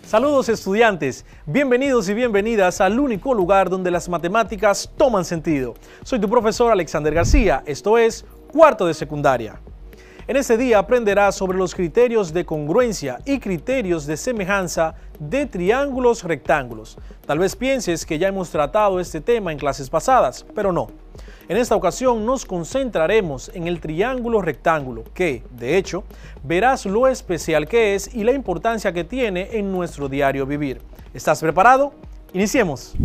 Saludos estudiantes, bienvenidos y bienvenidas al único lugar donde las matemáticas toman sentido. Soy tu profesor Alexander García, esto es cuarto de secundaria. En este día aprenderás sobre los criterios de congruencia y criterios de semejanza de triángulos rectángulos. Tal vez pienses que ya hemos tratado este tema en clases pasadas, pero no. En esta ocasión nos concentraremos en el triángulo rectángulo, que, de hecho, verás lo especial que es y la importancia que tiene en nuestro diario vivir. ¿Estás preparado? Iniciemos.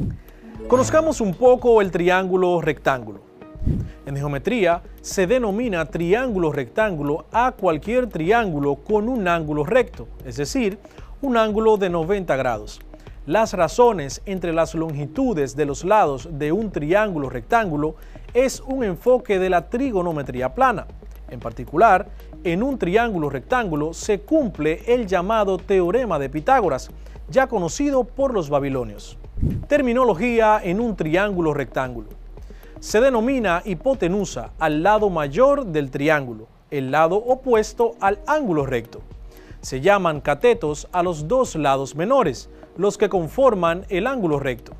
Conozcamos un poco el triángulo rectángulo. En geometría se denomina triángulo rectángulo a cualquier triángulo con un ángulo recto, es decir, un ángulo de 90 grados. Las razones entre las longitudes de los lados de un triángulo rectángulo es un enfoque de la trigonometría plana. En particular, en un triángulo rectángulo se cumple el llamado teorema de Pitágoras, ya conocido por los babilonios. Terminología en un triángulo rectángulo. Se denomina hipotenusa al lado mayor del triángulo, el lado opuesto al ángulo recto. Se llaman catetos a los dos lados menores, los que conforman el ángulo recto.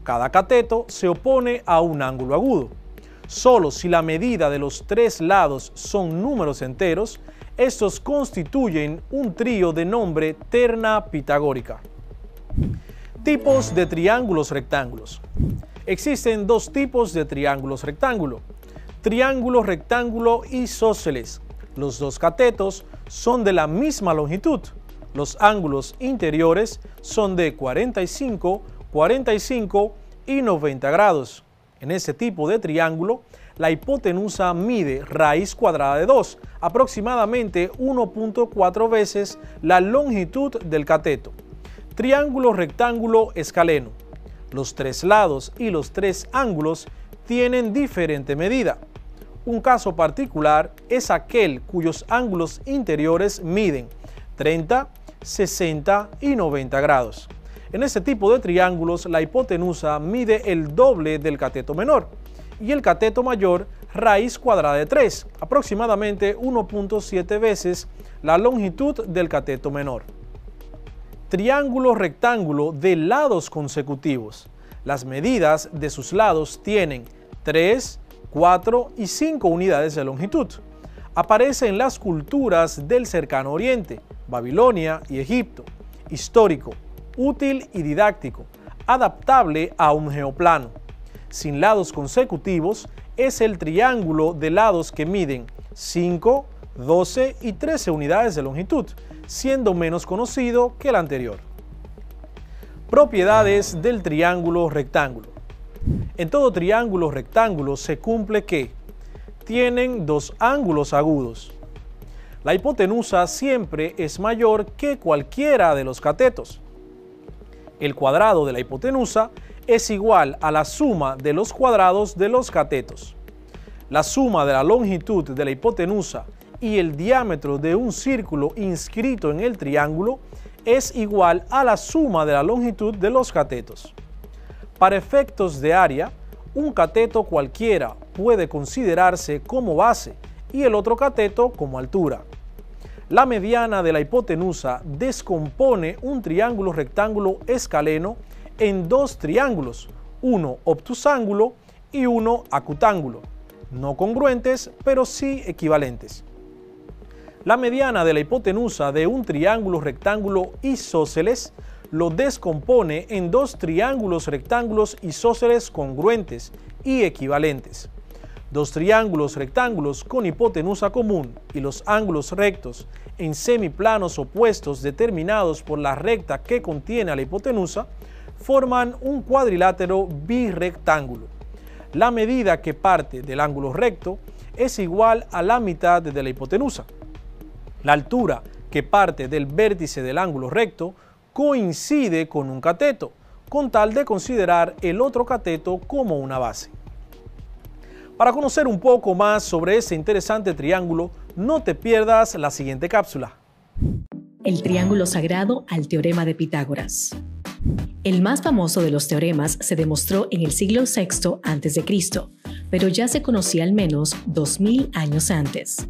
Cada cateto se opone a un ángulo agudo. Solo si la medida de los tres lados son números enteros, estos constituyen un trío de nombre terna pitagórica. Tipos de triángulos rectángulos. Existen dos tipos de triángulos rectángulo. Triángulo rectángulo isósceles. Los dos catetos son de la misma longitud. Los ángulos interiores son de 45, 45 y 90 grados. En este tipo de triángulo, la hipotenusa mide raíz cuadrada de 2, aproximadamente 1.4 veces la longitud del cateto. Triángulo rectángulo escaleno. Los tres lados y los tres ángulos tienen diferente medida. Un caso particular es aquel cuyos ángulos interiores miden 30, 60 y 90 grados. En este tipo de triángulos, la hipotenusa mide el doble del cateto menor y el cateto mayor raíz cuadrada de 3, aproximadamente 1.7 veces la longitud del cateto menor. Triángulo rectángulo de lados consecutivos. Las medidas de sus lados tienen 3, 4 y 5 unidades de longitud. Aparece en las culturas del cercano oriente, Babilonia y Egipto. Histórico, útil y didáctico, adaptable a un geoplano. Sin lados consecutivos, es el triángulo de lados que miden 5, 12 y 13 unidades de longitud, siendo menos conocido que el anterior. Propiedades del triángulo rectángulo. En todo triángulo rectángulo se cumple que tienen dos ángulos agudos. La hipotenusa siempre es mayor que cualquiera de los catetos. El cuadrado de la hipotenusa es igual a la suma de los cuadrados de los catetos. La suma de la longitud de la hipotenusa y el diámetro de un círculo inscrito en el triángulo es igual a la suma de la longitud de los catetos. Para efectos de área, un cateto cualquiera puede considerarse como base y el otro cateto como altura. La mediana de la hipotenusa descompone un triángulo rectángulo escaleno en dos triángulos, uno obtusángulo y uno acutángulo, no congruentes pero sí equivalentes. La mediana de la hipotenusa de un triángulo rectángulo isósceles lo descompone en dos triángulos rectángulos isósceles congruentes y equivalentes. Dos triángulos rectángulos con hipotenusa común y los ángulos rectos en semiplanos opuestos determinados por la recta que contiene a la hipotenusa forman un cuadrilátero birrectángulo. La medida que parte del ángulo recto es igual a la mitad de la hipotenusa. La altura que parte del vértice del ángulo recto coincide con un cateto, con tal de considerar el otro cateto como una base. Para conocer un poco más sobre este interesante triángulo, no te pierdas la siguiente cápsula. El triángulo sagrado al teorema de Pitágoras. El más famoso de los teoremas se demostró en el siglo VI a.C., pero ya se conocía al menos 2000 años antes.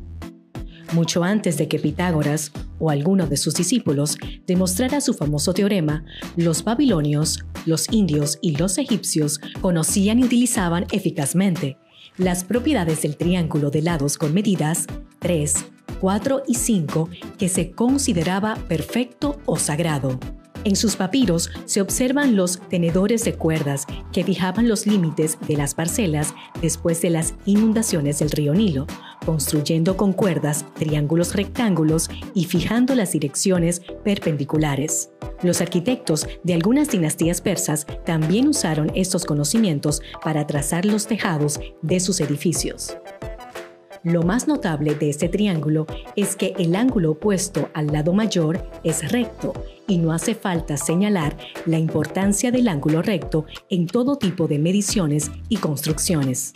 Mucho antes de que Pitágoras o alguno de sus discípulos demostrara su famoso teorema, los babilonios, los indios y los egipcios conocían y utilizaban eficazmente las propiedades del triángulo de lados con medidas 3, 4 y 5 que se consideraba perfecto o sagrado. En sus papiros se observan los tenedores de cuerdas que fijaban los límites de las parcelas después de las inundaciones del río Nilo, construyendo con cuerdas triángulos rectángulos y fijando las direcciones perpendiculares. Los arquitectos de algunas dinastías persas también usaron estos conocimientos para trazar los tejados de sus edificios. Lo más notable de este triángulo es que el ángulo opuesto al lado mayor es recto y no hace falta señalar la importancia del ángulo recto en todo tipo de mediciones y construcciones.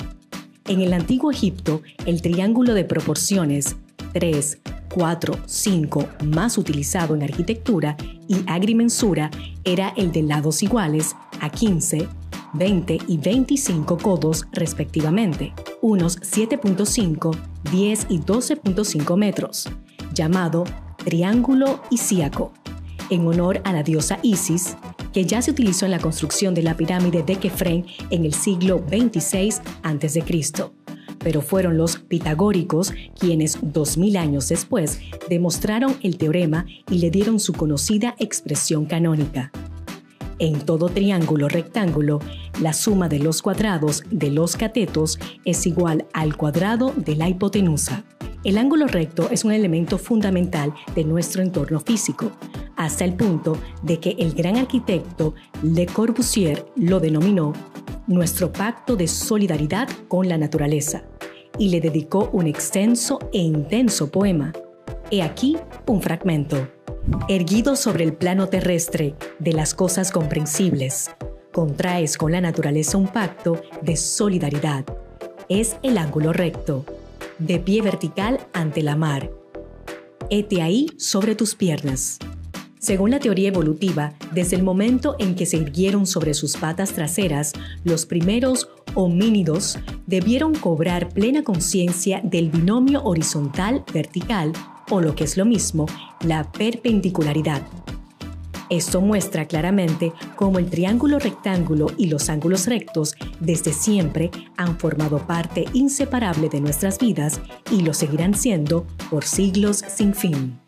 En el antiguo Egipto, el triángulo de proporciones 3, 4, 5 más utilizado en arquitectura y agrimensura era el de lados iguales a 15, 20 y 25 codos respectivamente, unos 7.5, 10 y 12.5 metros, llamado Triángulo Isíaco, en honor a la diosa Isis, que ya se utilizó en la construcción de la pirámide de Kefren en el siglo XXVI a.C., pero fueron los pitagóricos quienes 2000 años después demostraron el teorema y le dieron su conocida expresión canónica. En todo triángulo rectángulo, la suma de los cuadrados de los catetos es igual al cuadrado de la hipotenusa. El ángulo recto es un elemento fundamental de nuestro entorno físico, hasta el punto de que el gran arquitecto Le Corbusier lo denominó nuestro pacto de solidaridad con la naturaleza y le dedicó un extenso e intenso poema. He aquí un fragmento. Erguido sobre el plano terrestre de las cosas comprensibles, contraes con la naturaleza un pacto de solidaridad. Es el ángulo recto, de pie vertical ante la mar. Hete ahí sobre tus piernas. Según la teoría evolutiva, desde el momento en que se irguieron sobre sus patas traseras, los primeros homínidos debieron cobrar plena conciencia del binomio horizontal-vertical, o lo que es lo mismo, la perpendicularidad. Esto muestra claramente cómo el triángulo rectángulo y los ángulos rectos desde siempre han formado parte inseparable de nuestras vidas y lo seguirán siendo por siglos sin fin.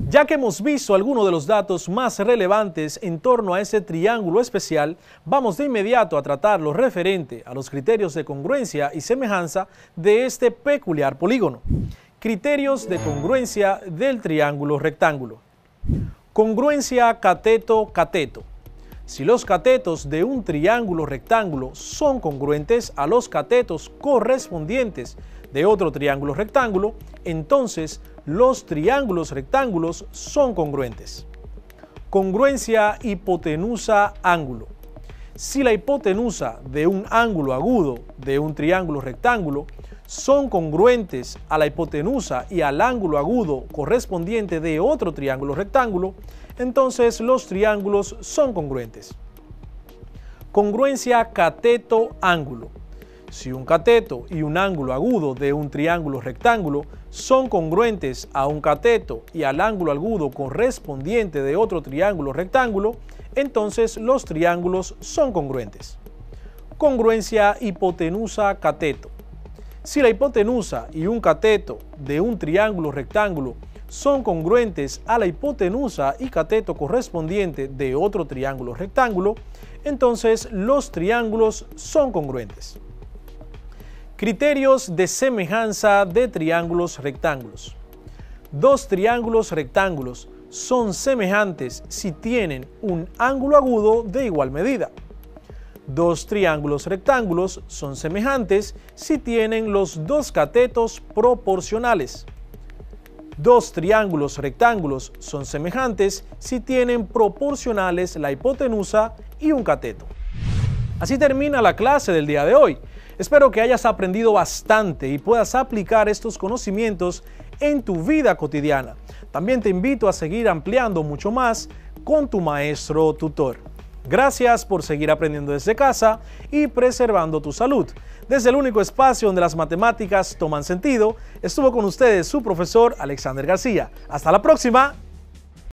Ya que hemos visto algunos de los datos más relevantes en torno a ese triángulo especial, vamos de inmediato a tratar lo referente a los criterios de congruencia y semejanza de este peculiar polígono. Criterios de congruencia del triángulo rectángulo. Congruencia cateto-cateto. Si los catetos de un triángulo rectángulo son congruentes a los catetos correspondientes de otro triángulo rectángulo, entonces los triángulos rectángulos son congruentes. Congruencia hipotenusa-ángulo. Si la hipotenusa de un ángulo agudo de un triángulo rectángulo son congruentes a la hipotenusa y al ángulo agudo correspondiente de otro triángulo rectángulo, entonces los triángulos son congruentes. Congruencia cateto-ángulo. Si un cateto y un ángulo agudo de un triángulo rectángulo son congruentes a un cateto y al ángulo agudo correspondiente de otro triángulo rectángulo, entonces los triángulos son congruentes. Congruencia hipotenusa-cateto. Si la hipotenusa y un cateto de un triángulo rectángulo son congruentes a la hipotenusa y cateto correspondiente de otro triángulo rectángulo, entonces los triángulos son congruentes. Criterios de semejanza de triángulos rectángulos. Dos triángulos rectángulos son semejantes si tienen un ángulo agudo de igual medida. Dos triángulos rectángulos son semejantes si tienen los dos catetos proporcionales. Dos triángulos rectángulos son semejantes si tienen proporcionales la hipotenusa y un cateto. Así termina la clase del día de hoy. Espero que hayas aprendido bastante y puedas aplicar estos conocimientos en tu vida cotidiana. También te invito a seguir ampliando mucho más con tu maestro tutor. Gracias por seguir aprendiendo desde casa y preservando tu salud. Desde el único espacio donde las matemáticas toman sentido, estuvo con ustedes su profesor Alexander García. Hasta la próxima.